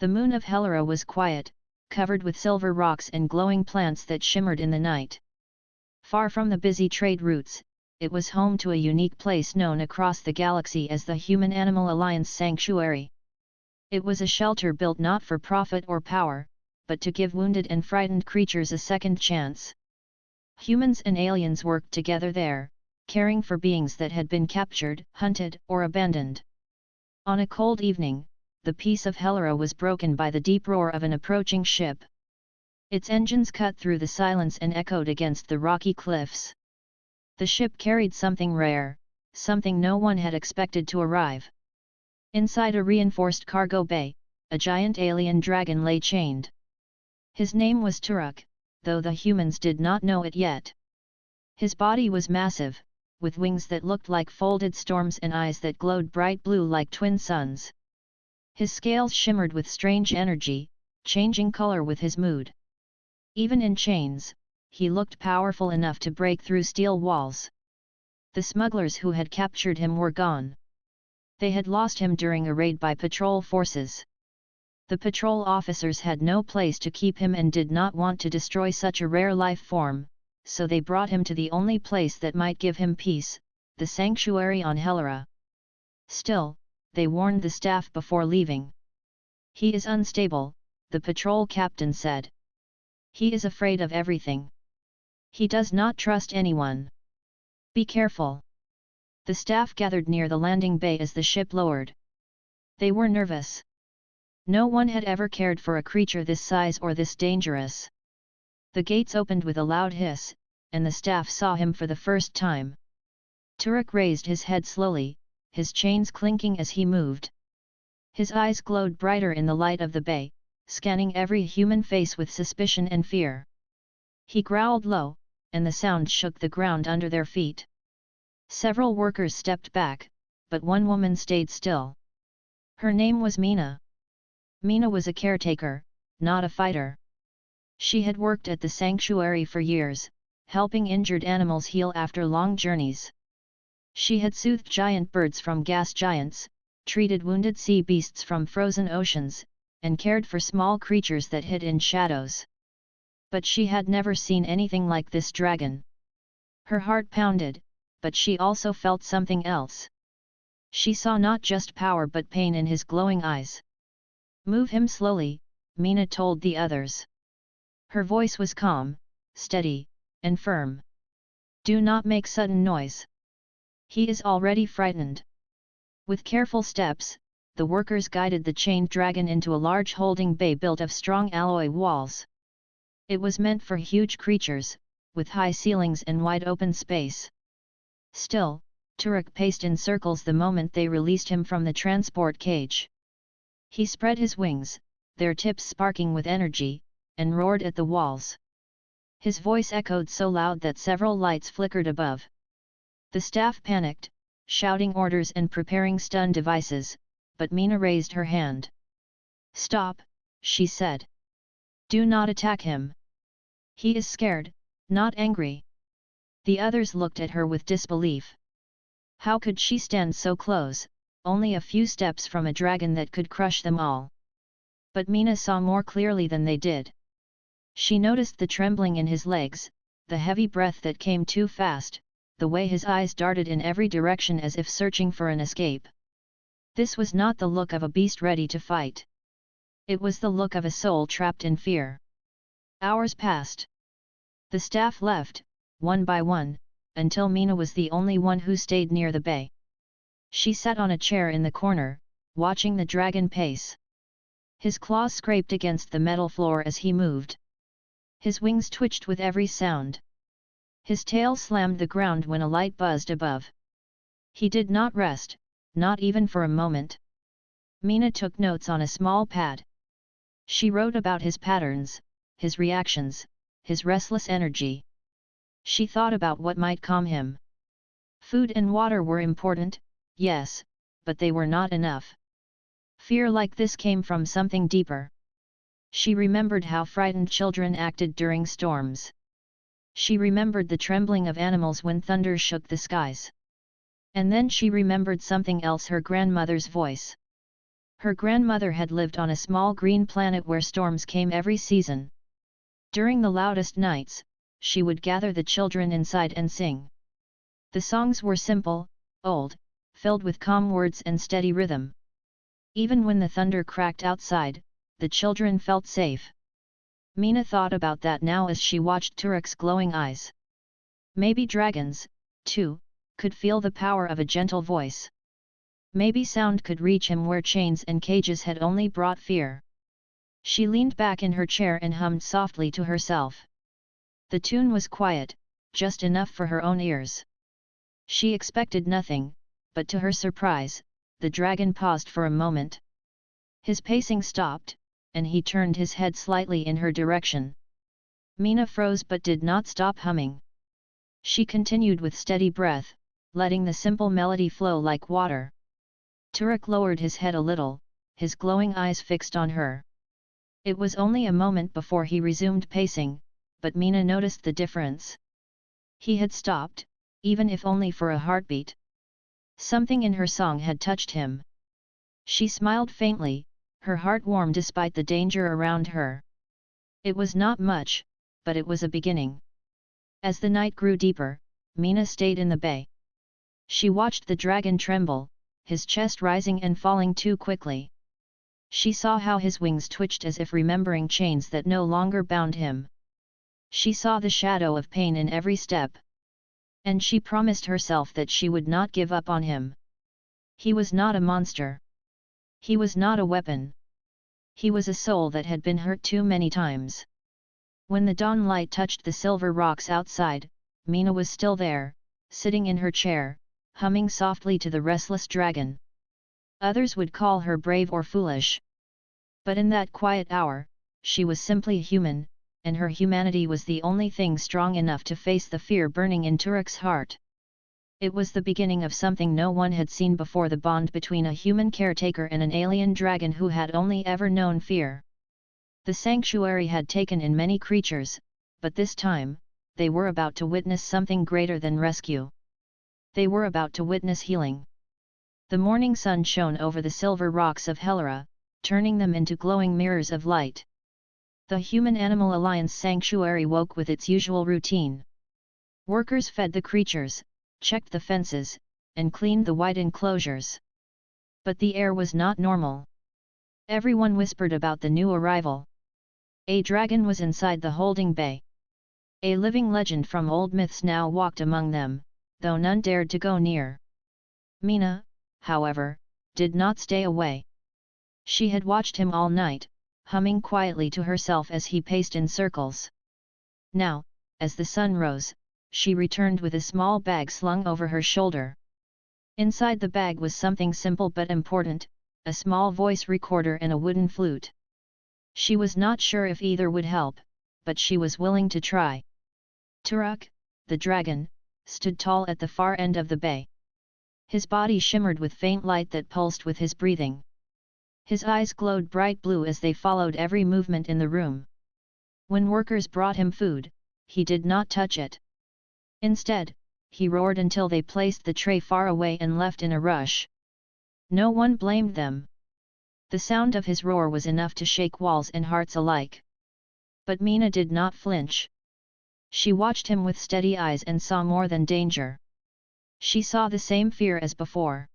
The moon of Helera was quiet, covered with silver rocks and glowing plants that shimmered in the night. Far from the busy trade routes, it was home to a unique place known across the galaxy as the Human-Animal Alliance Sanctuary. It was a shelter built not for profit or power, but to give wounded and frightened creatures a second chance. Humans and aliens worked together there, caring for beings that had been captured, hunted, or abandoned. On a cold evening, the peace of Helera was broken by the deep roar of an approaching ship. Its engines cut through the silence and echoed against the rocky cliffs. The ship carried something rare, something no one had expected to arrive. Inside a reinforced cargo bay, a giant alien dragon lay chained. His name was Turok, though the humans did not know it yet. His body was massive, with wings that looked like folded storms and eyes that glowed bright blue like twin suns. His scales shimmered with strange energy, changing color with his mood. Even in chains, he looked powerful enough to break through steel walls. The smugglers who had captured him were gone. They had lost him during a raid by patrol forces. The patrol officers had no place to keep him and did not want to destroy such a rare life form, so they brought him to the only place that might give him peace, the sanctuary on Helera. Still, they warned the staff before leaving. "He is unstable," the patrol captain said. "He is afraid of everything. He does not trust anyone. Be careful." The staff gathered near the landing bay as the ship lowered. They were nervous. No one had ever cared for a creature this size or this dangerous. The gates opened with a loud hiss, and the staff saw him for the first time. Turok raised his head slowly, his chains clinking as he moved. His eyes glowed brighter in the light of the bay, scanning every human face with suspicion and fear. He growled low, and the sound shook the ground under their feet. Several workers stepped back, but one woman stayed still. Her name was Mina. Mina was a caretaker, not a fighter. She had worked at the sanctuary for years, helping injured animals heal after long journeys. She had soothed giant birds from gas giants, treated wounded sea beasts from frozen oceans, and cared for small creatures that hid in shadows. But she had never seen anything like this dragon. Her heart pounded, but she also felt something else. She saw not just power but pain in his glowing eyes. "Move him slowly," Mina told the others. Her voice was calm, steady, and firm. "Do not make sudden noise. He is already frightened." With careful steps, the workers guided the chained dragon into a large holding bay built of strong alloy walls. It was meant for huge creatures, with high ceilings and wide open space. Still, Turok paced in circles the moment they released him from the transport cage. He spread his wings, their tips sparking with energy, and roared at the walls. His voice echoed so loud that several lights flickered above. The staff panicked, shouting orders and preparing stun devices, but Mina raised her hand. "Stop," she said. "Do not attack him. He is scared, not angry." The others looked at her with disbelief. How could she stand so close, only a few steps from a dragon that could crush them all? But Mina saw more clearly than they did. She noticed the trembling in his legs, the heavy breath that came too fast, the way his eyes darted in every direction as if searching for an escape. This was not the look of a beast ready to fight. It was the look of a soul trapped in fear. Hours passed. The staff left, one by one, until Mina was the only one who stayed near the bay. She sat on a chair in the corner, watching the dragon pace. His claws scraped against the metal floor as he moved. His wings twitched with every sound. His tail slammed the ground when a light buzzed above. He did not rest, not even for a moment. Mina took notes on a small pad. She wrote about his patterns, his reactions, his restless energy. She thought about what might calm him. Food and water were important, yes, but they were not enough. Fear like this came from something deeper. She remembered how frightened children acted during storms. She remembered the trembling of animals when thunder shook the skies. And then she remembered something else: her grandmother's voice. Her grandmother had lived on a small green planet where storms came every season. During the loudest nights, she would gather the children inside and sing. The songs were simple, old, filled with calm words and steady rhythm. Even when the thunder cracked outside, the children felt safe. Mina thought about that now as she watched Turek's glowing eyes. Maybe dragons, too, could feel the power of a gentle voice. Maybe sound could reach him where chains and cages had only brought fear. She leaned back in her chair and hummed softly to herself. The tune was quiet, just enough for her own ears. She expected nothing, but to her surprise, the dragon paused for a moment. His pacing stopped, and he turned his head slightly in her direction. Mina froze but did not stop humming. She continued with steady breath, letting the simple melody flow like water. Turek lowered his head a little, his glowing eyes fixed on her. It was only a moment before he resumed pacing, but Mina noticed the difference. He had stopped, even if only for a heartbeat. Something in her song had touched him. She smiled faintly, her heart warm despite the danger around her. It was not much, but it was a beginning. As the night grew deeper, Mina stayed in the bay. She watched the dragon tremble, his chest rising and falling too quickly. She saw how his wings twitched as if remembering chains that no longer bound him. She saw the shadow of pain in every step. And she promised herself that she would not give up on him. He was not a monster. He was not a weapon. He was a soul that had been hurt too many times. When the dawn light touched the silver rocks outside, Mina was still there, sitting in her chair, humming softly to the restless dragon. Others would call her brave or foolish. But in that quiet hour, she was simply human, and her humanity was the only thing strong enough to face the fear burning in Turek's heart. It was the beginning of something no one had seen before, the bond between a human caretaker and an alien dragon who had only ever known fear. The sanctuary had taken in many creatures, but this time, they were about to witness something greater than rescue. They were about to witness healing. The morning sun shone over the silver rocks of Helera, turning them into glowing mirrors of light. The Human-Animal Alliance sanctuary woke with its usual routine. Workers fed the creatures, checked the fences, and cleaned the wide enclosures. But the air was not normal. Everyone whispered about the new arrival. A dragon was inside the holding bay. A living legend from old myths now walked among them, though none dared to go near. Mina, however, did not stay away. She had watched him all night, humming quietly to herself as he paced in circles. Now, as the sun rose, she returned with a small bag slung over her shoulder. Inside the bag was something simple but important, a small voice recorder and a wooden flute. She was not sure if either would help, but she was willing to try. Turek, the dragon, stood tall at the far end of the bay. His body shimmered with faint light that pulsed with his breathing. His eyes glowed bright blue as they followed every movement in the room. When workers brought him food, he did not touch it. Instead, he roared until they placed the tray far away and left in a rush. No one blamed them. The sound of his roar was enough to shake walls and hearts alike. But Mina did not flinch. She watched him with steady eyes and saw more than danger. She saw the same fear as before.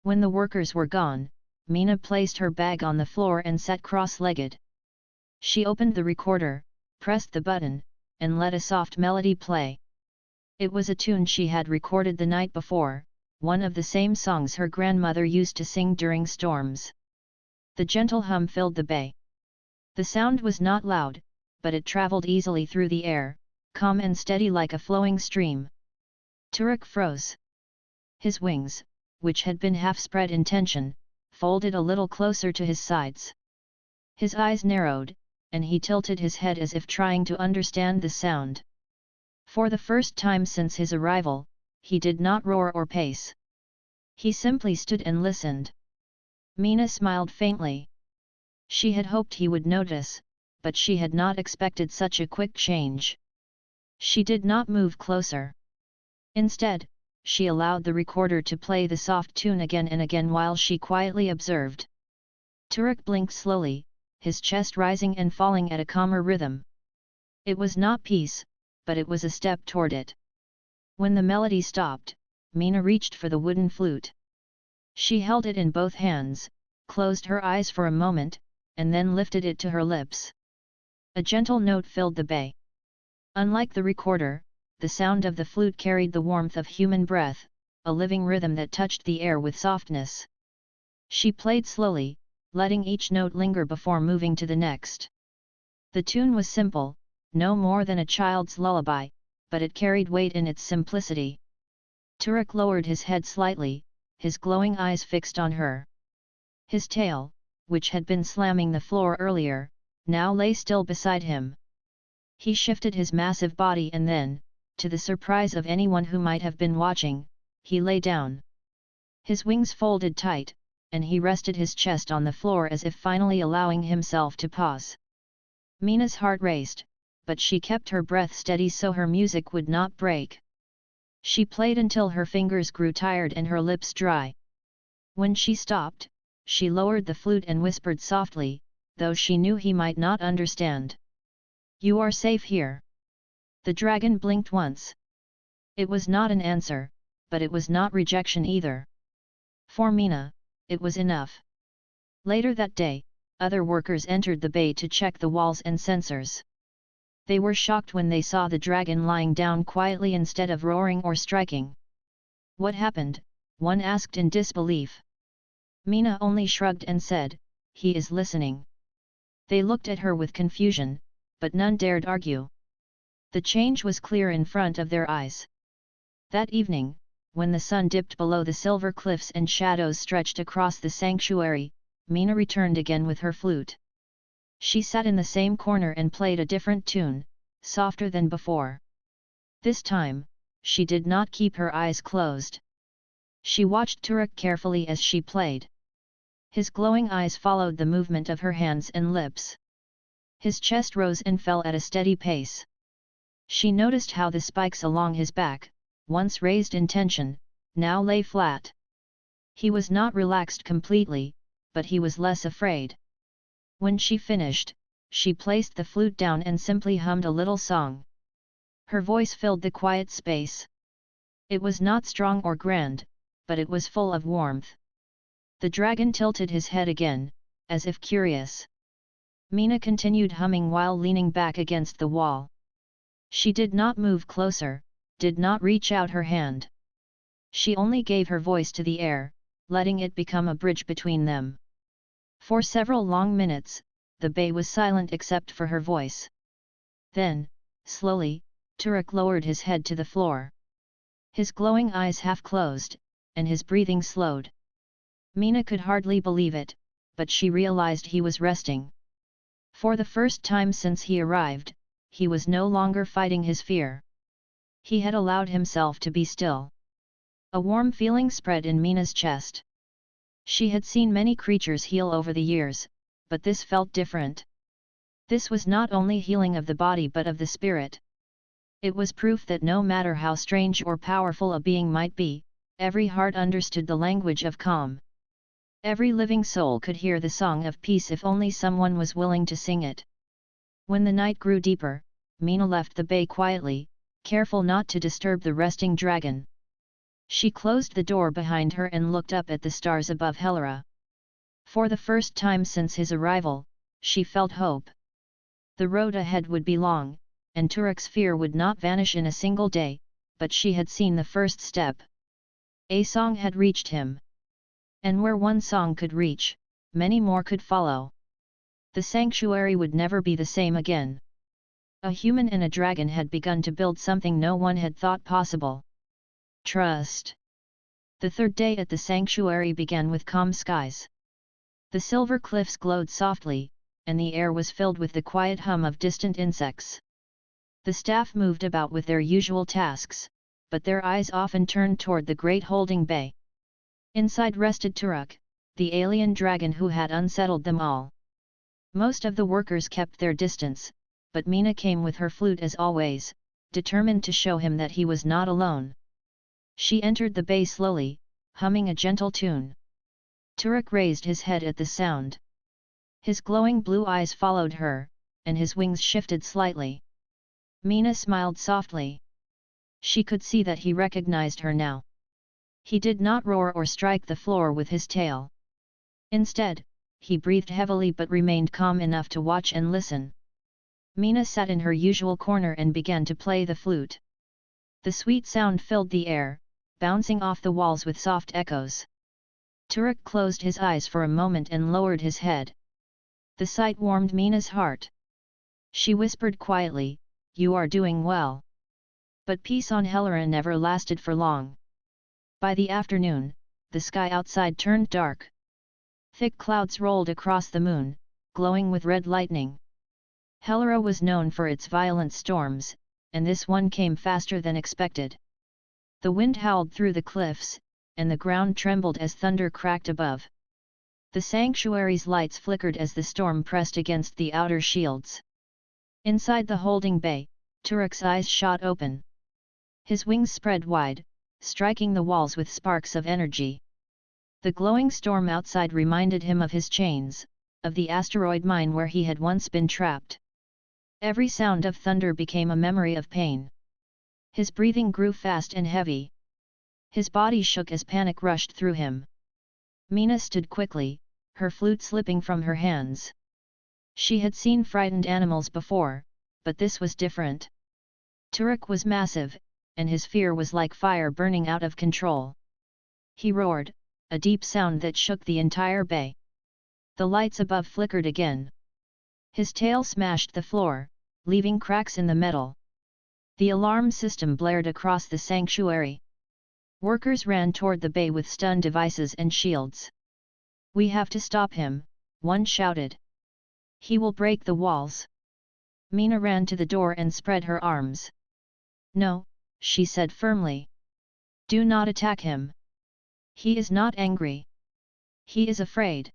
When the workers were gone, Mina placed her bag on the floor and sat cross-legged. She opened the recorder, pressed the button, and let a soft melody play. It was a tune she had recorded the night before, one of the same songs her grandmother used to sing during storms. The gentle hum filled the bay. The sound was not loud, but it traveled easily through the air, calm and steady like a flowing stream. Turek froze. His wings, which had been half spread in tension, folded a little closer to his sides. His eyes narrowed, and he tilted his head as if trying to understand the sound. For the first time since his arrival, he did not roar or pace. He simply stood and listened. Mina smiled faintly. She had hoped he would notice, but she had not expected such a quick change. She did not move closer. Instead, she allowed the recorder to play the soft tune again and again while she quietly observed. Turek blinked slowly, his chest rising and falling at a calmer rhythm. It was not peace, but it was a step toward it. When the melody stopped, Mina reached for the wooden flute. She held it in both hands, closed her eyes for a moment, and then lifted it to her lips. A gentle note filled the bay. Unlike the recorder, the sound of the flute carried the warmth of human breath, a living rhythm that touched the air with softness. She played slowly, letting each note linger before moving to the next. The tune was simple, no more than a child's lullaby, but it carried weight in its simplicity. Turek lowered his head slightly, his glowing eyes fixed on her. His tail, which had been slamming the floor earlier, now lay still beside him. He shifted his massive body and then, to the surprise of anyone who might have been watching, he lay down. His wings folded tight, and he rested his chest on the floor as if finally allowing himself to pause. Mina's heart raced, but she kept her breath steady so her music would not break. She played until her fingers grew tired and her lips dry. When she stopped, she lowered the flute and whispered softly, though she knew he might not understand. "You are safe here." The dragon blinked once. It was not an answer, but it was not rejection either. For Mina, it was enough. Later that day, other workers entered the bay to check the walls and sensors. They were shocked when they saw the dragon lying down quietly instead of roaring or striking. "What happened?" one asked in disbelief. Mina only shrugged and said, "He is listening." They looked at her with confusion, but none dared argue. The change was clear in front of their eyes. That evening, when the sun dipped below the silver cliffs and shadows stretched across the sanctuary, Mina returned again with her flute. She sat in the same corner and played a different tune, softer than before. This time, she did not keep her eyes closed. She watched Turek carefully as she played. His glowing eyes followed the movement of her hands and lips. His chest rose and fell at a steady pace. She noticed how the spikes along his back, once raised in tension, now lay flat. He was not relaxed completely, but he was less afraid. When she finished, she placed the flute down and simply hummed a little song. Her voice filled the quiet space. It was not strong or grand, but it was full of warmth. The dragon tilted his head again, as if curious. Mina continued humming while leaning back against the wall. She did not move closer, did not reach out her hand. She only gave her voice to the air, letting it become a bridge between them. For several long minutes, the bay was silent except for her voice. Then, slowly, Turek lowered his head to the floor. His glowing eyes half closed, and his breathing slowed. Mina could hardly believe it, but she realized he was resting. For the first time since he arrived, he was no longer fighting his fear. He had allowed himself to be still. A warm feeling spread in Mina's chest. She had seen many creatures heal over the years, but this felt different. This was not only healing of the body but of the spirit. It was proof that no matter how strange or powerful a being might be, every heart understood the language of calm. Every living soul could hear the song of peace if only someone was willing to sing it. When the night grew deeper, Mina left the bay quietly, careful not to disturb the resting dragon. She closed the door behind her and looked up at the stars above Helera. For the first time since his arrival, she felt hope. The road ahead would be long, and Turek's fear would not vanish in a single day, but she had seen the first step. A song had reached him. And where one song could reach, many more could follow. The sanctuary would never be the same again. A human and a dragon had begun to build something no one had thought possible. Trust. The third day at the sanctuary began with calm skies. The silver cliffs glowed softly, and the air was filled with the quiet hum of distant insects. The staff moved about with their usual tasks, but their eyes often turned toward the great holding bay. Inside rested Turek, the alien dragon who had unsettled them all. Most of the workers kept their distance, but Mina came with her flute as always, determined to show him that he was not alone. She entered the bay slowly, humming a gentle tune. Turek raised his head at the sound. His glowing blue eyes followed her, and his wings shifted slightly. Mina smiled softly. She could see that he recognized her now. He did not roar or strike the floor with his tail. Instead, he breathed heavily but remained calm enough to watch and listen. Mina sat in her usual corner and began to play the flute. The sweet sound filled the air, bouncing off the walls with soft echoes. Turek closed his eyes for a moment and lowered his head. The sight warmed Mina's heart. She whispered quietly, "You are doing well." But peace on Helleran never lasted for long. By the afternoon, the sky outside turned dark. Thick clouds rolled across the moon, glowing with red lightning. Hellera was known for its violent storms, and this one came faster than expected. The wind howled through the cliffs, and the ground trembled as thunder cracked above. The sanctuary's lights flickered as the storm pressed against the outer shields. Inside the holding bay, Turek's eyes shot open. His wings spread wide, striking the walls with sparks of energy. The glowing storm outside reminded him of his chains, of the asteroid mine where he had once been trapped. Every sound of thunder became a memory of pain. His breathing grew fast and heavy. His body shook as panic rushed through him. Mina stood quickly, her flute slipping from her hands. She had seen frightened animals before, but this was different. Turek was massive, and his fear was like fire burning out of control. He roared, a deep sound that shook the entire bay. The lights above flickered again. His tail smashed the floor, leaving cracks in the metal. The alarm system blared across the sanctuary. Workers ran toward the bay with stun devices and shields. "We have to stop him," one shouted. "He will break the walls." Mina ran to the door and spread her arms. "No," she said firmly. "Do not attack him. He is not angry. He is afraid."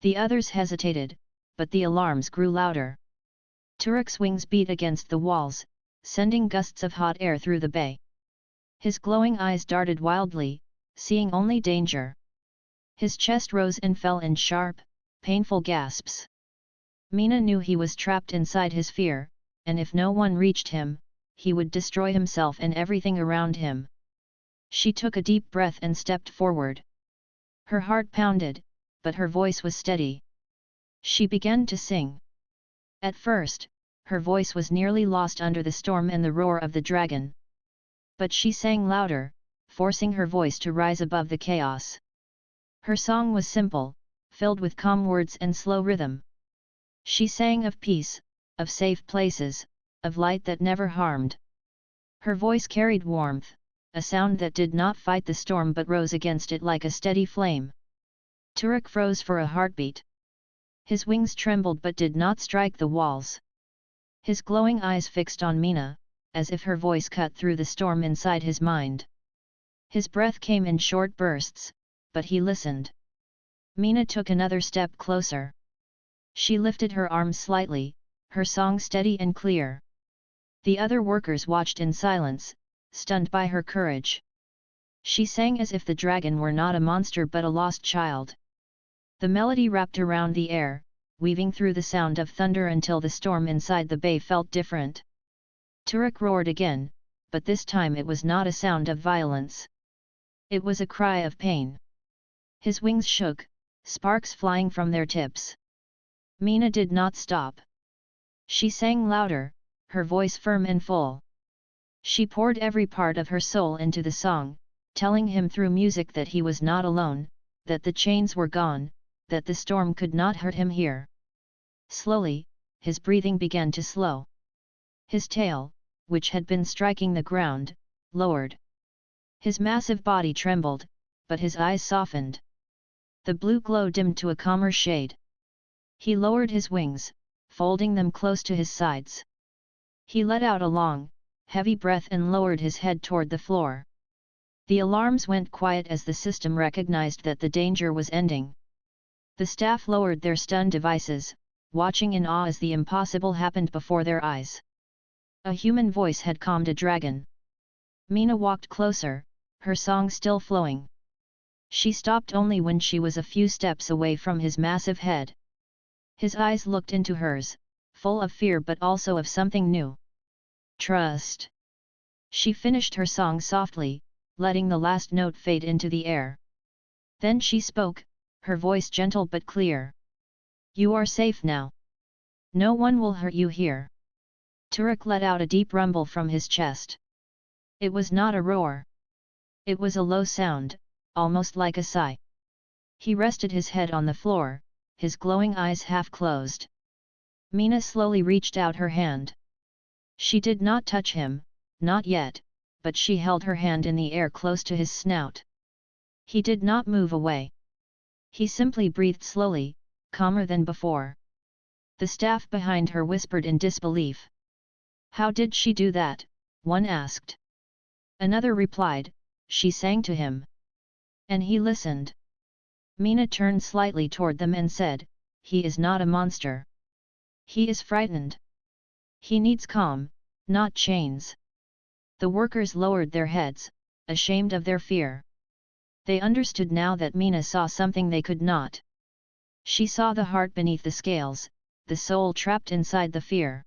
The others hesitated, but the alarms grew louder. Turek's wings beat against the walls, sending gusts of hot air through the bay. His glowing eyes darted wildly, seeing only danger. His chest rose and fell in sharp, painful gasps. Mina knew he was trapped inside his fear, and if no one reached him, he would destroy himself and everything around him. She took a deep breath and stepped forward. Her heart pounded, but her voice was steady. She began to sing. At first, her voice was nearly lost under the storm and the roar of the dragon. But she sang louder, forcing her voice to rise above the chaos. Her song was simple, filled with calm words and slow rhythm. She sang of peace, of safe places, of light that never harmed. Her voice carried warmth, a sound that did not fight the storm but rose against it like a steady flame. Turek froze for a heartbeat. His wings trembled but did not strike the walls. His glowing eyes fixed on Mina, as if her voice cut through the storm inside his mind. His breath came in short bursts, but he listened. Mina took another step closer. She lifted her arms slightly, her song steady and clear. The other workers watched in silence, stunned by her courage. She sang as if the dragon were not a monster but a lost child. The melody wrapped around the air, weaving through the sound of thunder until the storm inside the bay felt different. Turek roared again, but this time it was not a sound of violence. It was a cry of pain. His wings shook, sparks flying from their tips. Mina did not stop. She sang louder, her voice firm and full. She poured every part of her soul into the song, telling him through music that he was not alone, that the chains were gone, that the storm could not hurt him here. Slowly, his breathing began to slow. His tail, which had been striking the ground, lowered. His massive body trembled, but his eyes softened. The blue glow dimmed to a calmer shade. He lowered his wings, folding them close to his sides. He let out a long, heavy breath and lowered his head toward the floor. The alarms went quiet as the system recognized that the danger was ending. The staff lowered their stun devices, watching in awe as the impossible happened before their eyes. A human voice had calmed a dragon. Mina walked closer, her song still flowing. She stopped only when she was a few steps away from his massive head. His eyes looked into hers, full of fear but also of something new. Trust. She finished her song softly, letting the last note fade into the air. Then she spoke, her voice gentle but clear. You are safe now. No one will hurt you here. Turek let out a deep rumble from his chest. It was not a roar. It was a low sound, almost like a sigh. He rested his head on the floor, his glowing eyes half closed. Mina slowly reached out her hand. She did not touch him, not yet, but she held her hand in the air close to his snout. He did not move away. He simply breathed slowly, calmer than before. The staff behind her whispered in disbelief. How did she do that? One asked. Another replied, she sang to him. And he listened. Mina turned slightly toward them and said, he is not a monster. He is frightened. He needs calm, not chains. The workers lowered their heads, ashamed of their fear. They understood now that Mina saw something they could not. She saw the heart beneath the scales, the soul trapped inside the fear.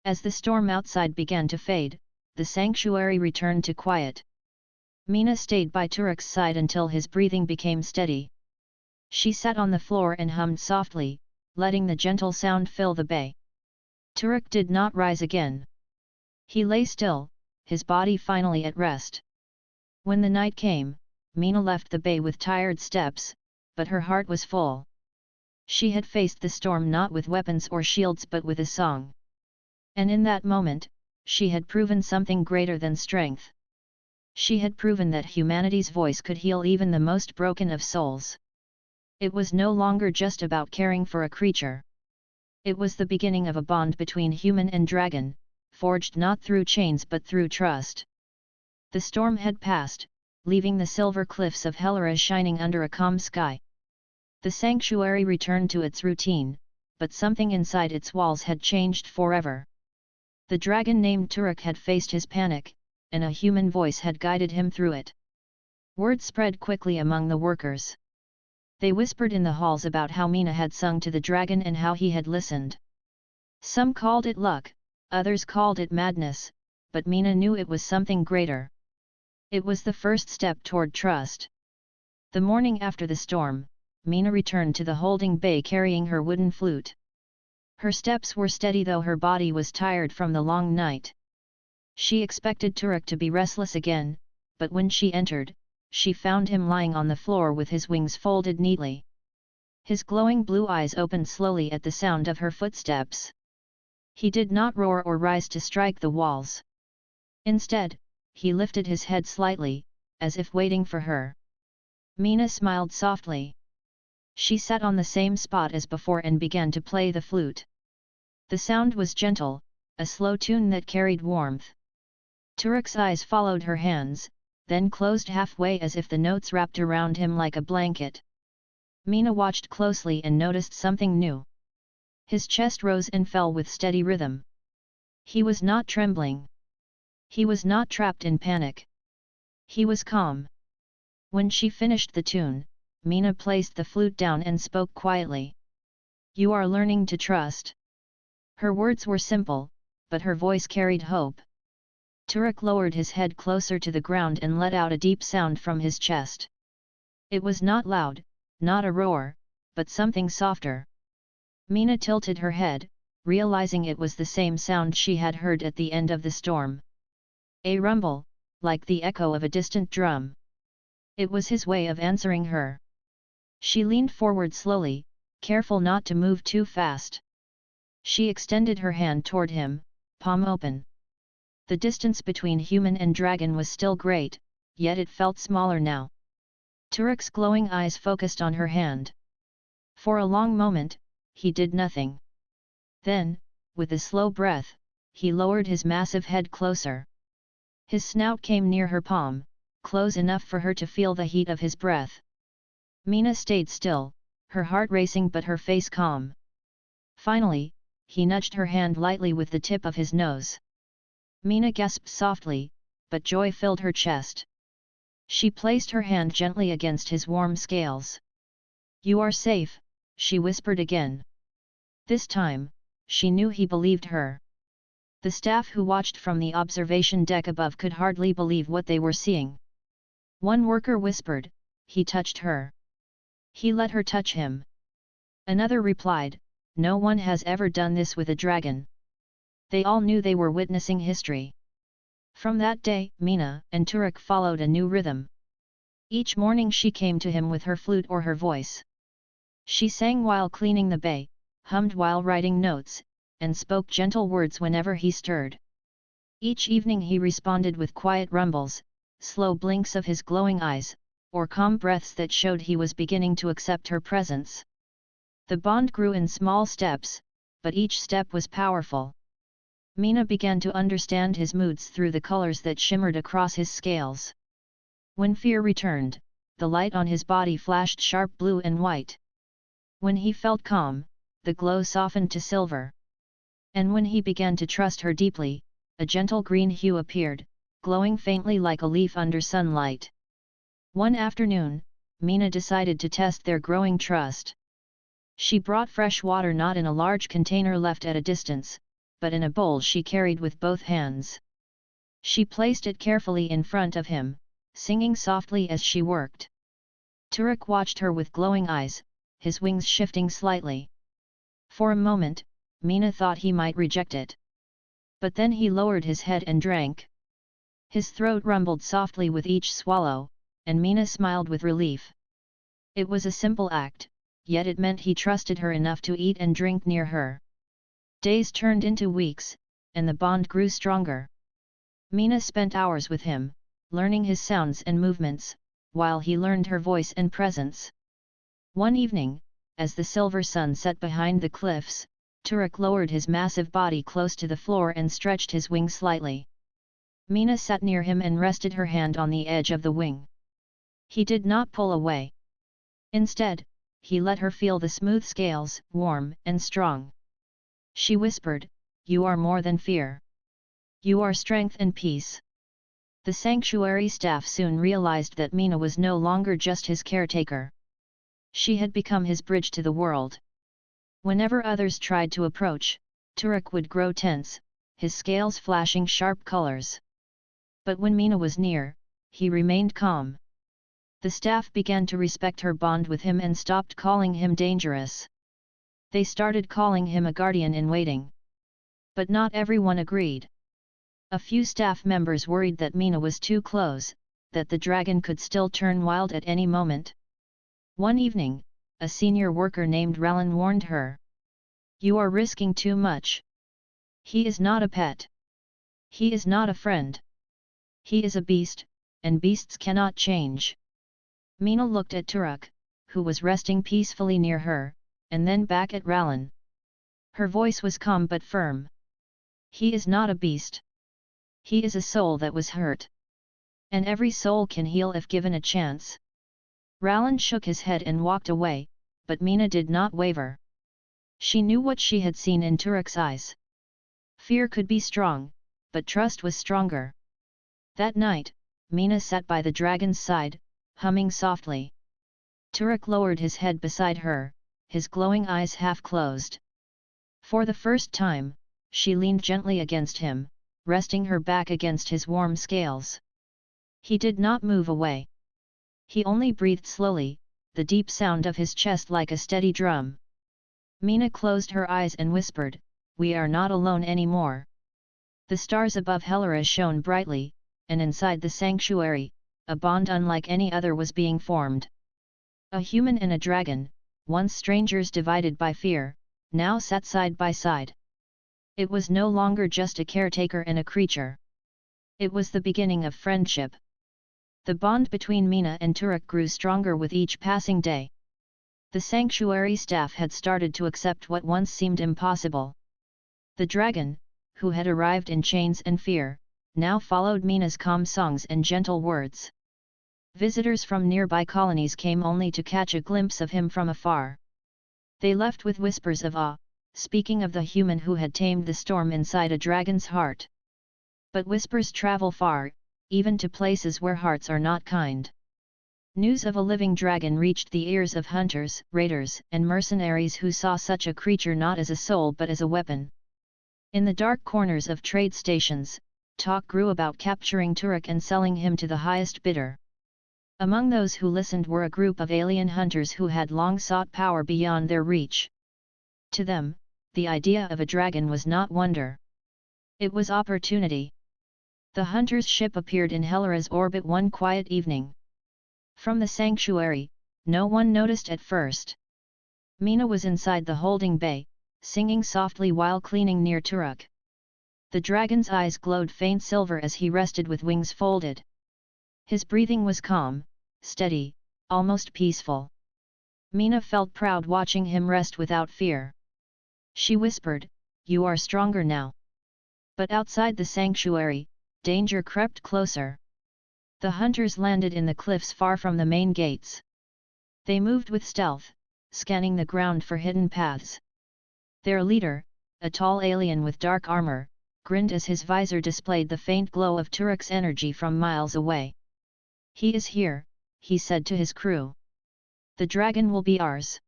As the storm outside began to fade, the sanctuary returned to quiet. Mina stayed by Turek's side until his breathing became steady. She sat on the floor and hummed softly, letting the gentle sound fill the bay. Turek did not rise again. He lay still, his body finally at rest. When the night came, Mina left the bay with tired steps, but her heart was full. She had faced the storm not with weapons or shields but with a song. And in that moment, she had proven something greater than strength. She had proven that humanity's voice could heal even the most broken of souls. It was no longer just about caring for a creature. It was the beginning of a bond between human and dragon, forged not through chains but through trust. The storm had passed, leaving the silver cliffs of Helera shining under a calm sky. The sanctuary returned to its routine, but something inside its walls had changed forever. The dragon named Turek had faced his panic, and a human voice had guided him through it. Word spread quickly among the workers. They whispered in the halls about how Mina had sung to the dragon and how he had listened. Some called it luck, others called it madness, but Mina knew it was something greater. It was the first step toward trust. The morning after the storm, Mina returned to the holding bay carrying her wooden flute. Her steps were steady though her body was tired from the long night. She expected Turek to be restless again, but when she entered, she found him lying on the floor with his wings folded neatly. His glowing blue eyes opened slowly at the sound of her footsteps. He did not roar or rise to strike the walls. Instead, he lifted his head slightly, as if waiting for her. Mina smiled softly. She sat on the same spot as before and began to play the flute. The sound was gentle, a slow tune that carried warmth. Turek's eyes followed her hands, then closed halfway as if the notes wrapped around him like a blanket. Mina watched closely and noticed something new. His chest rose and fell with steady rhythm. He was not trembling. He was not trapped in panic. He was calm. When she finished the tune, Mina placed the flute down and spoke quietly. You are learning to trust. Her words were simple, but her voice carried hope. Turek lowered his head closer to the ground and let out a deep sound from his chest. It was not loud, not a roar, but something softer. Mina tilted her head, realizing it was the same sound she had heard at the end of the storm. A rumble, like the echo of a distant drum. It was his way of answering her. She leaned forward slowly, careful not to move too fast. She extended her hand toward him, palm open. The distance between human and dragon was still great, yet it felt smaller now. Turek's glowing eyes focused on her hand. For a long moment, he did nothing. Then, with a slow breath, he lowered his massive head closer. His snout came near her palm, close enough for her to feel the heat of his breath. Mina stayed still, her heart racing but her face calm. Finally, he nudged her hand lightly with the tip of his nose. Mina gasped softly, but joy filled her chest. She placed her hand gently against his warm scales. You are safe, she whispered again. This time, she knew he believed her. The staff who watched from the observation deck above could hardly believe what they were seeing. One worker whispered, "He touched her. He let her touch him." Another replied, "No one has ever done this with a dragon." They all knew they were witnessing history. From that day, Mina and Turek followed a new rhythm. Each morning she came to him with her flute or her voice. She sang while cleaning the bay, hummed while writing notes, and spoke gentle words whenever he stirred. Each evening he responded with quiet rumbles, slow blinks of his glowing eyes, or calm breaths that showed he was beginning to accept her presence. The bond grew in small steps, but each step was powerful. Mina began to understand his moods through the colors that shimmered across his scales. When fear returned, the light on his body flashed sharp blue and white. When he felt calm, the glow softened to silver. And when he began to trust her deeply, a gentle green hue appeared, glowing faintly like a leaf under sunlight. One afternoon, Mina decided to test their growing trust. She brought fresh water not in a large container left at a distance, but in a bowl she carried with both hands. She placed it carefully in front of him, singing softly as she worked. Turek watched her with glowing eyes, his wings shifting slightly. For a moment, Mina thought he might reject it. But then he lowered his head and drank. His throat rumbled softly with each swallow, and Mina smiled with relief. It was a simple act, yet it meant he trusted her enough to eat and drink near her. Days turned into weeks, and the bond grew stronger. Mina spent hours with him, learning his sounds and movements, while he learned her voice and presence. One evening, as the silver sun set behind the cliffs, Turek lowered his massive body close to the floor and stretched his wing slightly. Mina sat near him and rested her hand on the edge of the wing. He did not pull away. Instead, he let her feel the smooth scales, warm and strong. She whispered, "You are more than fear. You are strength and peace." The sanctuary staff soon realized that Mina was no longer just his caretaker. She had become his bridge to the world. Whenever others tried to approach, Turek would grow tense, his scales flashing sharp colors. But when Mina was near, he remained calm. The staff began to respect her bond with him and stopped calling him dangerous. They started calling him a guardian in waiting. But not everyone agreed. A few staff members worried that Mina was too close, that the dragon could still turn wild at any moment. One evening, a senior worker named Rallan warned her. "You are risking too much. He is not a pet. He is not a friend. He is a beast, and beasts cannot change." Mina looked at Turek, who was resting peacefully near her, and then back at Rallan. Her voice was calm but firm. "He is not a beast. He is a soul that was hurt. And every soul can heal if given a chance." Rallan shook his head and walked away, but Mina did not waver. She knew what she had seen in Turek's eyes. Fear could be strong, but trust was stronger. That night, Mina sat by the dragon's side, humming softly. Turek lowered his head beside her, his glowing eyes half closed. For the first time, she leaned gently against him, resting her back against his warm scales. He did not move away. He only breathed slowly, the deep sound of his chest like a steady drum. Mina closed her eyes and whispered, "We are not alone anymore." The stars above Helera shone brightly, and inside the sanctuary, a bond unlike any other was being formed. A human and a dragon, once strangers divided by fear, now sat side by side. It was no longer just a caretaker and a creature. It was the beginning of friendship. The bond between Mina and Turek grew stronger with each passing day. The sanctuary staff had started to accept what once seemed impossible. The dragon, who had arrived in chains and fear, now followed Mina's calm songs and gentle words. Visitors from nearby colonies came only to catch a glimpse of him from afar. They left with whispers of awe, speaking of the human who had tamed the storm inside a dragon's heart. But whispers travel far, even to places where hearts are not kind. News of a living dragon reached the ears of hunters, raiders, and mercenaries who saw such a creature not as a soul but as a weapon. In the dark corners of trade stations, talk grew about capturing Turok and selling him to the highest bidder. Among those who listened were a group of alien hunters who had long sought power beyond their reach. To them, the idea of a dragon was not wonder. It was opportunity. The hunter's ship appeared in Hellera's orbit one quiet evening. From the sanctuary, no one noticed at first. Mina was inside the holding bay, singing softly while cleaning near Turok. The dragon's eyes glowed faint silver as he rested with wings folded. His breathing was calm, steady, almost peaceful. Mina felt proud watching him rest without fear. She whispered, "You are stronger now." But outside the sanctuary, danger crept closer. The hunters landed in the cliffs far from the main gates. They moved with stealth, scanning the ground for hidden paths. Their leader, a tall alien with dark armor, grinned as his visor displayed the faint glow of Turok's energy from miles away. "He is here," he said to his crew. "The dragon will be ours."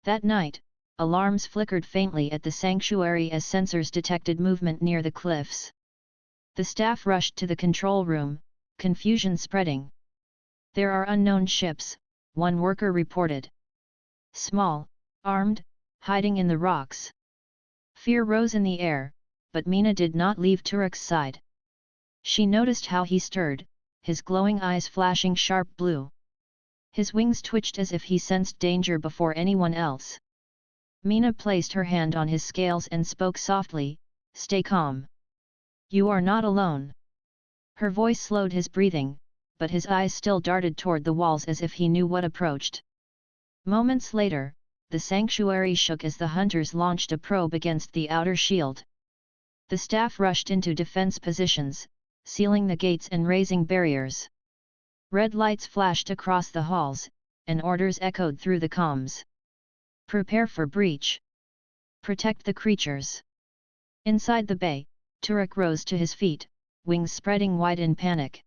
That night, alarms flickered faintly at the sanctuary as sensors detected movement near the cliffs. The staff rushed to the control room, confusion spreading. "There are unknown ships," one worker reported. "Small, armed, hiding in the rocks." Fear rose in the air, but Mina did not leave Turok's side. She noticed how he stirred, his glowing eyes flashing sharp blue. His wings twitched as if he sensed danger before anyone else. Mina placed her hand on his scales and spoke softly, "Stay calm. You are not alone." Her voice slowed his breathing, but his eyes still darted toward the walls as if he knew what approached. Moments later, the sanctuary shook as the hunters launched a probe against the outer shield. The staff rushed into defense positions, sealing the gates and raising barriers. Red lights flashed across the halls, and orders echoed through the comms. "Prepare for breach. Protect the creatures." Inside the bay, Turok rose to his feet, wings spreading wide in panic.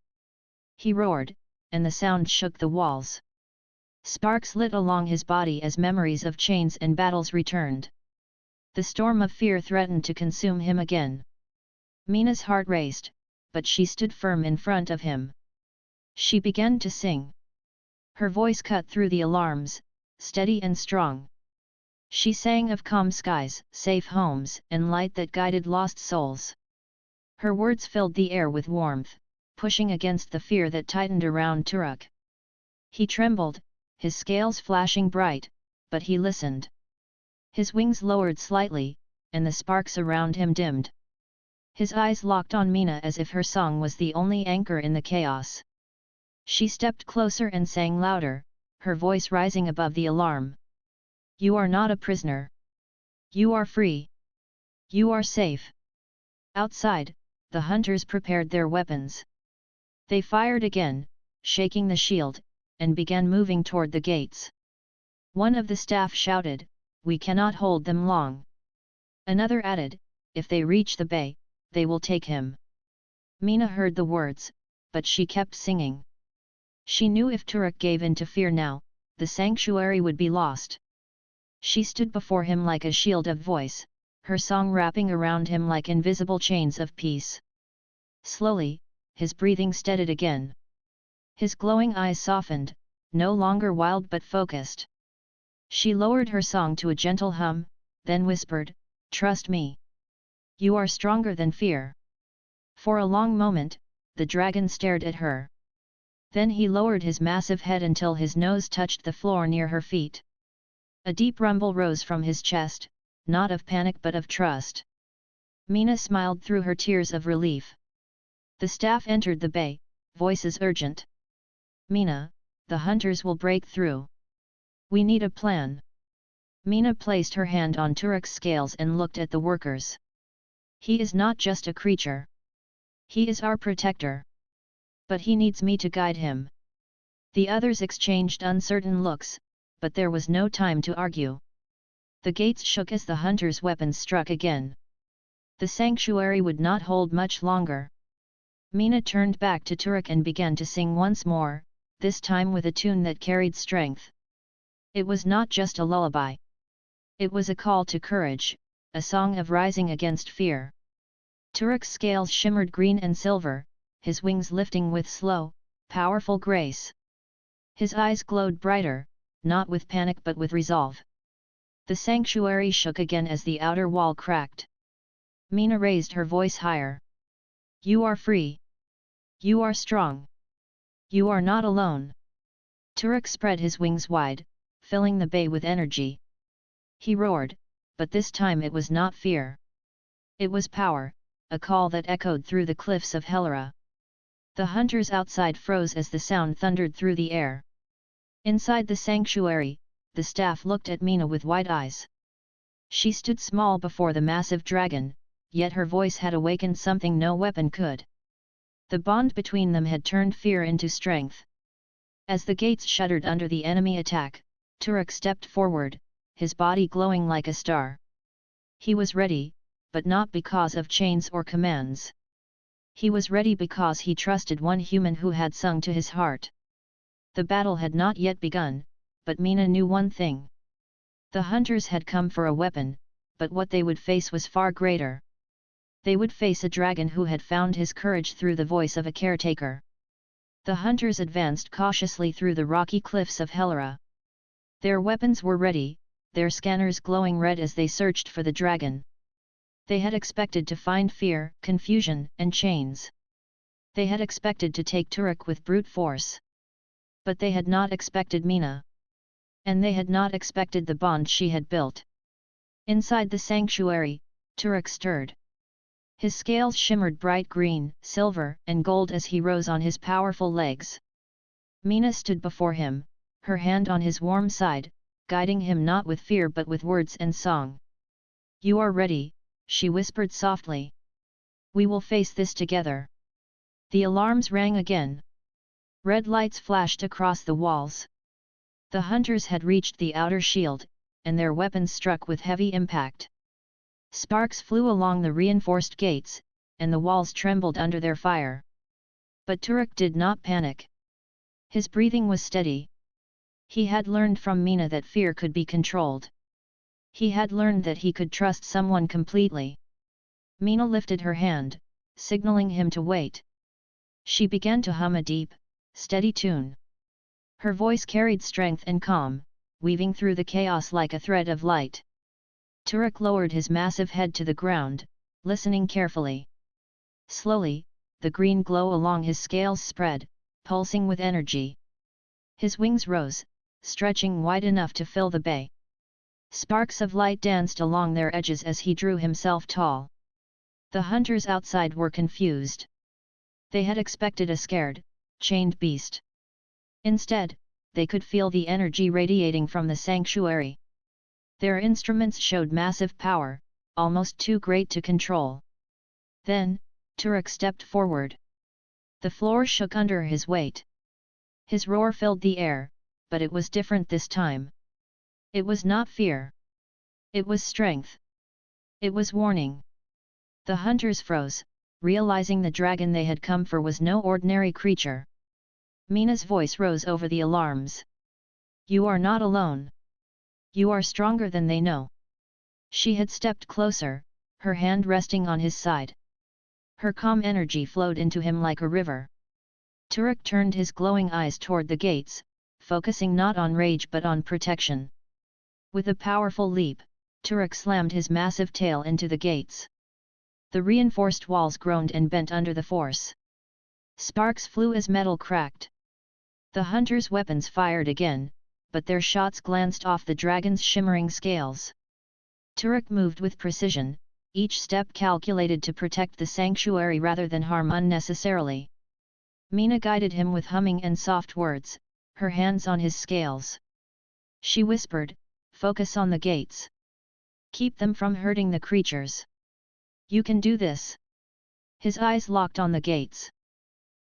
He roared, and the sound shook the walls. Sparks lit along his body as memories of chains and battles returned. The storm of fear threatened to consume him again. Mina's heart raced, but she stood firm in front of him. She began to sing. Her voice cut through the alarms, steady and strong. She sang of calm skies, safe homes, and light that guided lost souls. Her words filled the air with warmth, pushing against the fear that tightened around Turok. He trembled, his scales flashing bright, but he listened. His wings lowered slightly, and the sparks around him dimmed. His eyes locked on Mina as if her song was the only anchor in the chaos. She stepped closer and sang louder, her voice rising above the alarm. "You are not a prisoner. You are free. You are safe." Outside, the hunters prepared their weapons. They fired again, shaking the shield, and began moving toward the gates. One of the staff shouted, "We cannot hold them long." Another added, "If they reach the bay, they will take him." Mina heard the words, but she kept singing. She knew if Turok gave in to fear now, the sanctuary would be lost. She stood before him like a shield of voice, her song wrapping around him like invisible chains of peace. Slowly, his breathing steadied again. His glowing eyes softened, no longer wild but focused. She lowered her song to a gentle hum, then whispered, "Trust me. You are stronger than fear." For a long moment, the dragon stared at her. Then he lowered his massive head until his nose touched the floor near her feet. A deep rumble rose from his chest, not of panic but of trust. Mina smiled through her tears of relief. The staff entered the bay, voices urgent. "Mina, the hunters will break through. We need a plan." Mina placed her hand on Turok's scales and looked at the workers. "He is not just a creature. He is our protector. But he needs me to guide him." The others exchanged uncertain looks, but there was no time to argue. The gates shook as the hunters' weapons struck again. The sanctuary would not hold much longer. Mina turned back to Turok and began to sing once more, this time with a tune that carried strength. It was not just a lullaby. It was a call to courage, a song of rising against fear. Turek's scales shimmered green and silver, his wings lifting with slow, powerful grace. His eyes glowed brighter, not with panic but with resolve. The sanctuary shook again as the outer wall cracked. Mina raised her voice higher. "You are free. You are strong. You are not alone." Turek spread his wings wide, filling the bay with energy. He roared, but this time it was not fear. It was power, a call that echoed through the cliffs of Helera. The hunters outside froze as the sound thundered through the air. Inside the sanctuary, the staff looked at Mina with wide eyes. She stood small before the massive dragon, yet her voice had awakened something no weapon could. The bond between them had turned fear into strength. As the gates shuddered under the enemy attack, Turek stepped forward, his body glowing like a star. He was ready, but not because of chains or commands. He was ready because he trusted one human who had sung to his heart. The battle had not yet begun, but Mina knew one thing. The hunters had come for a weapon, but what they would face was far greater. They would face a dragon who had found his courage through the voice of a caretaker. The hunters advanced cautiously through the rocky cliffs of Helera. Their weapons were ready, their scanners glowing red as they searched for the dragon. They had expected to find fear, confusion, and chains. They had expected to take Turek with brute force. But they had not expected Mina. And they had not expected the bond she had built. Inside the sanctuary, Turek stirred. His scales shimmered bright green, silver, and gold as he rose on his powerful legs. Mina stood before him, her hand on his warm side, guiding him not with fear but with words and song. "You are ready," she whispered softly. "We will face this together." The alarms rang again. Red lights flashed across the walls. The hunters had reached the outer shield, and their weapons struck with heavy impact. Sparks flew along the reinforced gates, and the walls trembled under their fire. But Turek did not panic. His breathing was steady. He had learned from Mina that fear could be controlled. He had learned that he could trust someone completely. Mina lifted her hand, signaling him to wait. She began to hum a deep, steady tune. Her voice carried strength and calm, weaving through the chaos like a thread of light. Turek lowered his massive head to the ground, listening carefully. Slowly, the green glow along his scales spread, pulsing with energy. His wings rose, stretching wide enough to fill the bay. Sparks of light danced along their edges as he drew himself tall. The hunters outside were confused. They had expected a scared, chained beast. Instead, they could feel the energy radiating from the sanctuary. Their instruments showed massive power, almost too great to control. Then, Turek stepped forward. The floor shook under his weight. His roar filled the air, but it was different this time. It was not fear. It was strength. It was warning. The hunters froze, realizing the dragon they had come for was no ordinary creature. Mina's voice rose over the alarms. "You are not alone. You are stronger than they know." She had stepped closer, her hand resting on his side. Her calm energy flowed into him like a river. Turek turned his glowing eyes toward the gates, focusing not on rage but on protection. With a powerful leap, Turek slammed his massive tail into the gates. The reinforced walls groaned and bent under the force. Sparks flew as metal cracked. The hunters' weapons fired again, but their shots glanced off the dragon's shimmering scales. Turek moved with precision, each step calculated to protect the sanctuary rather than harm unnecessarily. Mina guided him with humming and soft words, her hands on his scales. She whispered, "Focus on the gates. Keep them from hurting the creatures. You can do this." His eyes locked on the gates.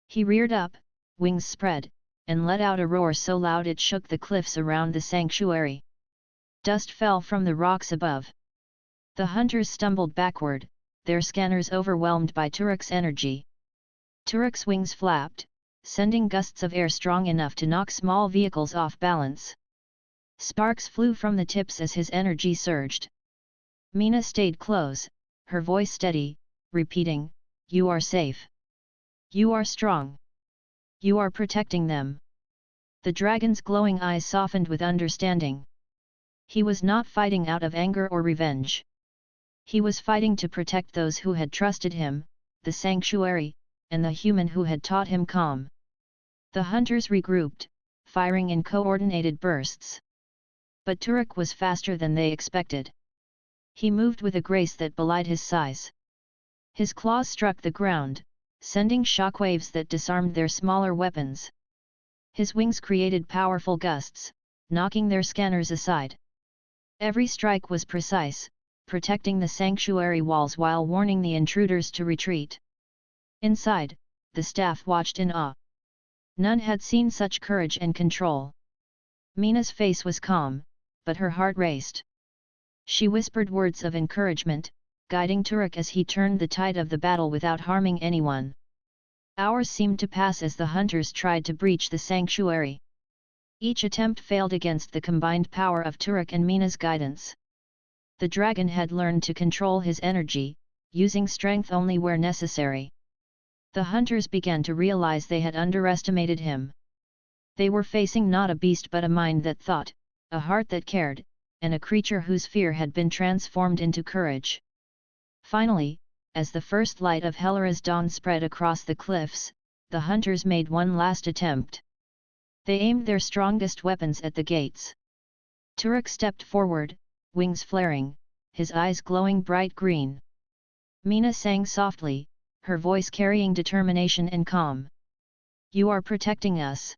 He reared up, wings spread, and let out a roar so loud it shook the cliffs around the sanctuary. Dust fell from the rocks above. The hunters stumbled backward, their scanners overwhelmed by Turek's energy. Turek's wings flapped, sending gusts of air strong enough to knock small vehicles off balance. Sparks flew from the tips as his energy surged. Mina stayed close, her voice steady, repeating, "You are safe. You are strong. You are protecting them." The dragon's glowing eyes softened with understanding. He was not fighting out of anger or revenge. He was fighting to protect those who had trusted him, the sanctuary, and the human who had taught him calm. The hunters regrouped, firing in coordinated bursts. But Turek was faster than they expected. He moved with a grace that belied his size. His claws struck the ground, sending shockwaves that disarmed their smaller weapons. His wings created powerful gusts, knocking their scanners aside. Every strike was precise, protecting the sanctuary walls while warning the intruders to retreat. Inside, the staff watched in awe. None had seen such courage and control. Mina's face was calm, but her heart raced. She whispered words of encouragement, guiding Turek as he turned the tide of the battle without harming anyone. Hours seemed to pass as the hunters tried to breach the sanctuary. Each attempt failed against the combined power of Turek and Mina's guidance. The dragon had learned to control his energy, using strength only where necessary. The hunters began to realize they had underestimated him. They were facing not a beast but a mind that thought, a heart that cared, and a creature whose fear had been transformed into courage. Finally, as the first light of Helera's dawn spread across the cliffs, the hunters made one last attempt. They aimed their strongest weapons at the gates. Turek stepped forward, wings flaring, his eyes glowing bright green. Mina sang softly, her voice carrying determination and calm. "You are protecting us.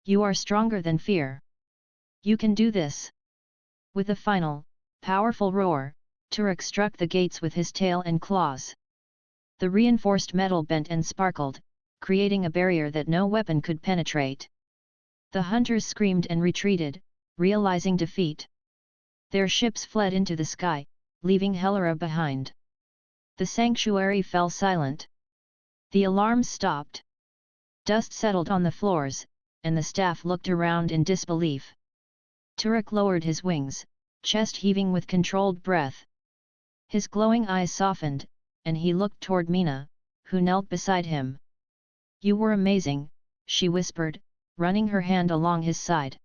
You are stronger than fear. You can do this." With a final, powerful roar, Turek struck the gates with his tail and claws. The reinforced metal bent and sparkled, creating a barrier that no weapon could penetrate. The hunters screamed and retreated, realizing defeat. Their ships fled into the sky, leaving Helera behind. The sanctuary fell silent. The alarms stopped. Dust settled on the floors, and the staff looked around in disbelief. Turek lowered his wings, chest heaving with controlled breath. His glowing eyes softened, and he looked toward Mina, who knelt beside him. "You were amazing," she whispered, running her hand along his side.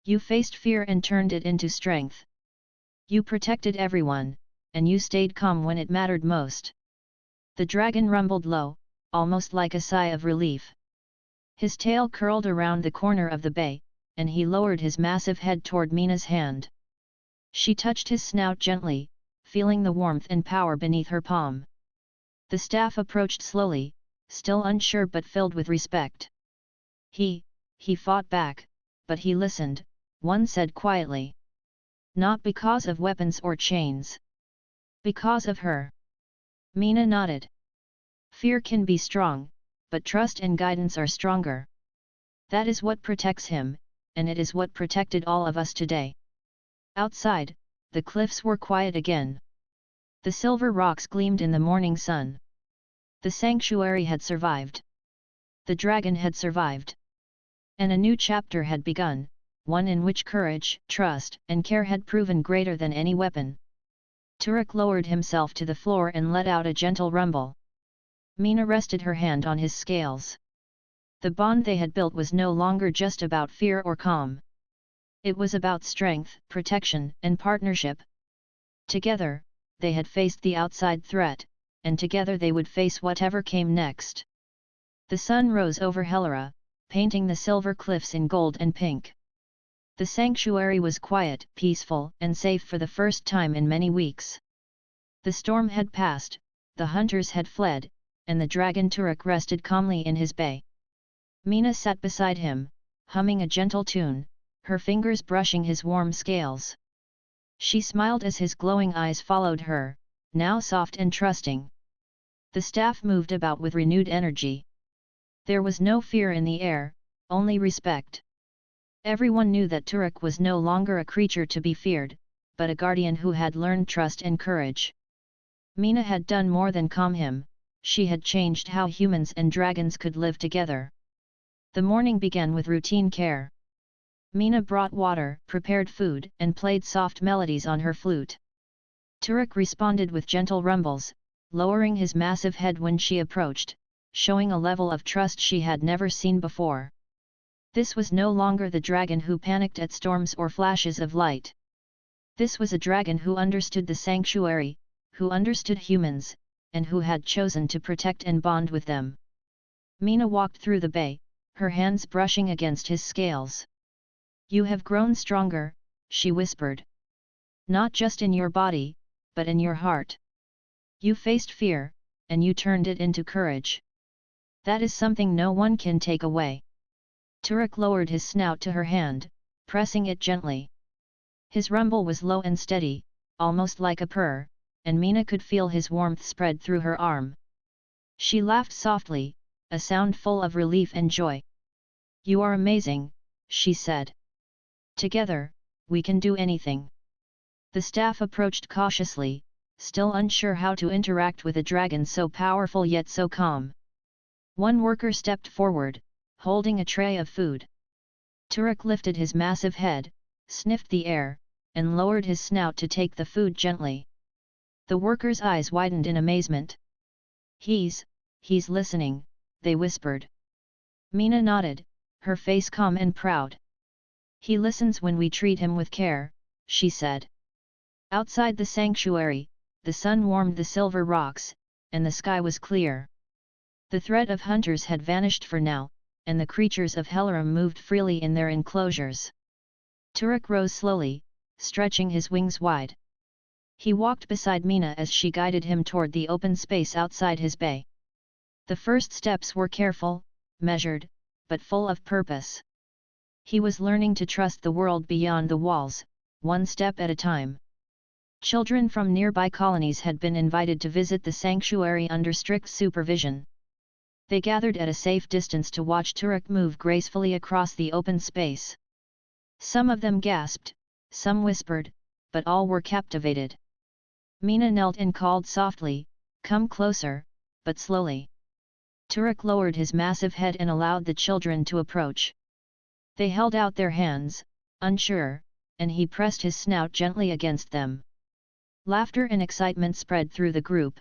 "You faced fear and turned it into strength. You protected everyone, and you stayed calm when it mattered most." The dragon rumbled low, almost like a sigh of relief. His tail curled around the corner of the bay, and he lowered his massive head toward Mina's hand. She touched his snout gently, feeling the warmth and power beneath her palm. The staff approached slowly, still unsure but filled with respect. He fought back, but he listened," one said quietly. "Not because of weapons or chains. Because of her." Mina nodded. "Fear can be strong, but trust and guidance are stronger. That is what protects him, and it is what protected all of us today." Outside, the cliffs were quiet again. The silver rocks gleamed in the morning sun. The sanctuary had survived. The dragon had survived. And a new chapter had begun, one in which courage, trust, and care had proven greater than any weapon. Turek lowered himself to the floor and let out a gentle rumble. Mina rested her hand on his scales. The bond they had built was no longer just about fear or calm. It was about strength, protection, and partnership. Together, they had faced the outside threat, and together they would face whatever came next. The sun rose over Helera, painting the silver cliffs in gold and pink. The sanctuary was quiet, peaceful, and safe for the first time in many weeks. The storm had passed, the hunters had fled, and the dragon Turek rested calmly in his bay. Mina sat beside him, humming a gentle tune, her fingers brushing his warm scales. She smiled as his glowing eyes followed her, now soft and trusting. The staff moved about with renewed energy. There was no fear in the air, only respect. Everyone knew that Turek was no longer a creature to be feared, but a guardian who had learned trust and courage. Mina had done more than calm him, she had changed how humans and dragons could live together. The morning began with routine care. Mina brought water, prepared food, and played soft melodies on her flute. Turek responded with gentle rumbles, lowering his massive head when she approached, showing a level of trust she had never seen before. This was no longer the dragon who panicked at storms or flashes of light. This was a dragon who understood the sanctuary, who understood humans, and who had chosen to protect and bond with them. Mina walked through the bay, her hands brushing against his scales. "You have grown stronger," she whispered. "Not just in your body, but in your heart. You faced fear, and you turned it into courage. That is something no one can take away." Turek lowered his snout to her hand, pressing it gently. His rumble was low and steady, almost like a purr, and Mina could feel his warmth spread through her arm. She laughed softly, a sound full of relief and joy. "You are amazing," she said. "Together, we can do anything." The staff approached cautiously, still unsure how to interact with a dragon so powerful yet so calm. One worker stepped forward, holding a tray of food. Turek lifted his massive head, sniffed the air, and lowered his snout to take the food gently. The worker's eyes widened in amazement. He's listening," they whispered. Mina nodded, her face calm and proud. "He listens when we treat him with care," she said. Outside the sanctuary, the sun warmed the silver rocks, and the sky was clear. The threat of hunters had vanished for now, and the creatures of Hellerum moved freely in their enclosures. Turek rose slowly, stretching his wings wide. He walked beside Mina as she guided him toward the open space outside his bay. The first steps were careful, measured, but full of purpose. He was learning to trust the world beyond the walls, one step at a time. Children from nearby colonies had been invited to visit the sanctuary under strict supervision. They gathered at a safe distance to watch Turek move gracefully across the open space. Some of them gasped, some whispered, but all were captivated. Mina knelt and called softly, "Come closer," but slowly. Turek lowered his massive head and allowed the children to approach. They held out their hands, unsure, and he pressed his snout gently against them. Laughter and excitement spread through the group.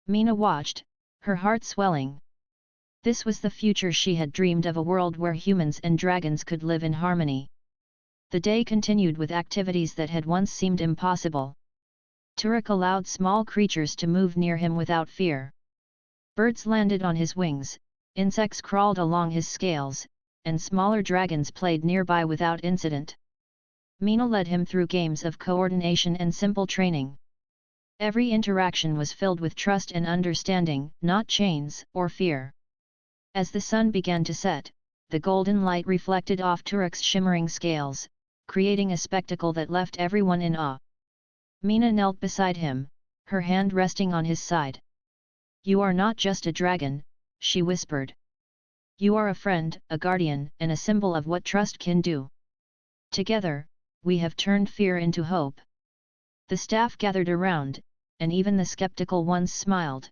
Mina watched, her heart swelling. This was the future she had dreamed of, a world where humans and dragons could live in harmony. The day continued with activities that had once seemed impossible. Turek allowed small creatures to move near him without fear. Birds landed on his wings, insects crawled along his scales, and smaller dragons played nearby without incident. Mina led him through games of coordination and simple training. Every interaction was filled with trust and understanding, not chains or fear. As the sun began to set, the golden light reflected off Turek's shimmering scales, creating a spectacle that left everyone in awe. Mina knelt beside him, her hand resting on his side. "You are not just a dragon," she whispered. "You are a friend, a guardian, and a symbol of what trust can do. Together, we have turned fear into hope." The staff gathered around, and even the skeptical ones smiled.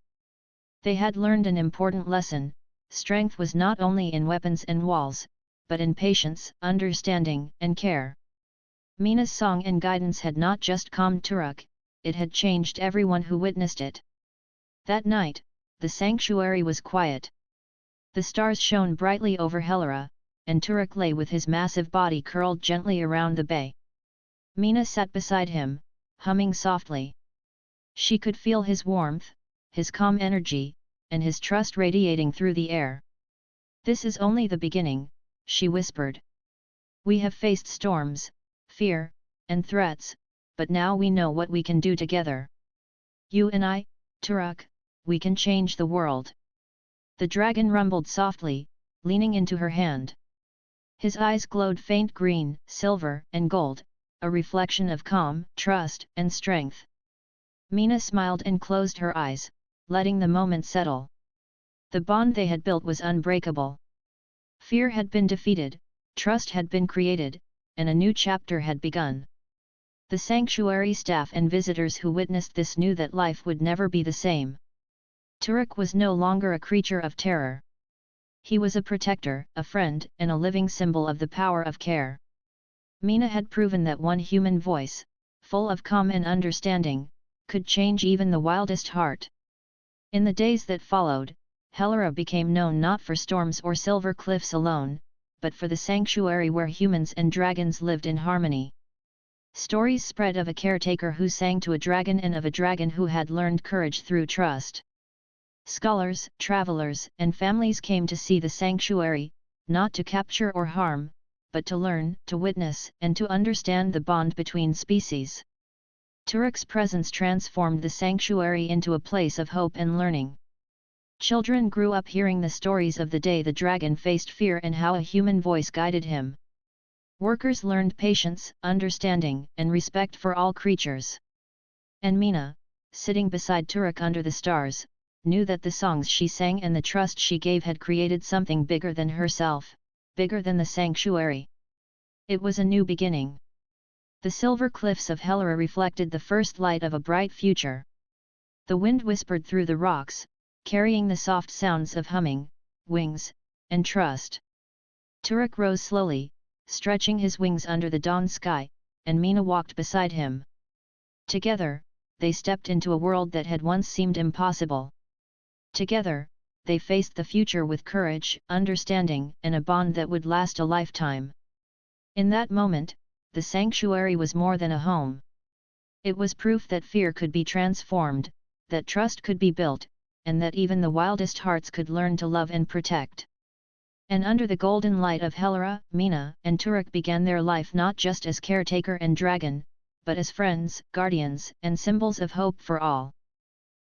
They had learned an important lesson: strength was not only in weapons and walls, but in patience, understanding, and care. Mina's song and guidance had not just calmed Turek, it had changed everyone who witnessed it. That night, the sanctuary was quiet. The stars shone brightly over Hellera, and Turek lay with his massive body curled gently around the bay. Mina sat beside him, humming softly. She could feel his warmth, his calm energy, and his trust radiating through the air. "This is only the beginning," she whispered. "We have faced storms, fear, and threats, but now we know what we can do together. You and I, Turek, we can change the world." The dragon rumbled softly, leaning into her hand. His eyes glowed faint green, silver, and gold, a reflection of calm, trust, and strength. Mina smiled and closed her eyes, letting the moment settle. The bond they had built was unbreakable. Fear had been defeated, trust had been created, and a new chapter had begun. The sanctuary staff and visitors who witnessed this knew that life would never be the same. Turek was no longer a creature of terror. He was a protector, a friend, and a living symbol of the power of care. Mina had proven that one human voice, full of calm and understanding, could change even the wildest heart. In the days that followed, Helera became known not for storms or silver cliffs alone, but for the sanctuary where humans and dragons lived in harmony. Stories spread of a caretaker who sang to a dragon and of a dragon who had learned courage through trust. Scholars, travelers, and families came to see the sanctuary, not to capture or harm, but to learn, to witness, and to understand the bond between species. Turek's presence transformed the sanctuary into a place of hope and learning. Children grew up hearing the stories of the day the dragon faced fear and how a human voice guided him. Workers learned patience, understanding, and respect for all creatures. And Mina, sitting beside Turek under the stars, knew that the songs she sang and the trust she gave had created something bigger than herself, bigger than the sanctuary. It was a new beginning. The silver cliffs of Helera reflected the first light of a bright future. The wind whispered through the rocks, carrying the soft sounds of humming, wings, and trust. Turek rose slowly, stretching his wings under the dawn sky, and Mina walked beside him. Together, they stepped into a world that had once seemed impossible. Together, they faced the future with courage, understanding, and a bond that would last a lifetime. In that moment, the sanctuary was more than a home. It was proof that fear could be transformed, that trust could be built, and that even the wildest hearts could learn to love and protect. And under the golden light of Helera, Mina and Turek began their life not just as caretaker and dragon, but as friends, guardians, and symbols of hope for all.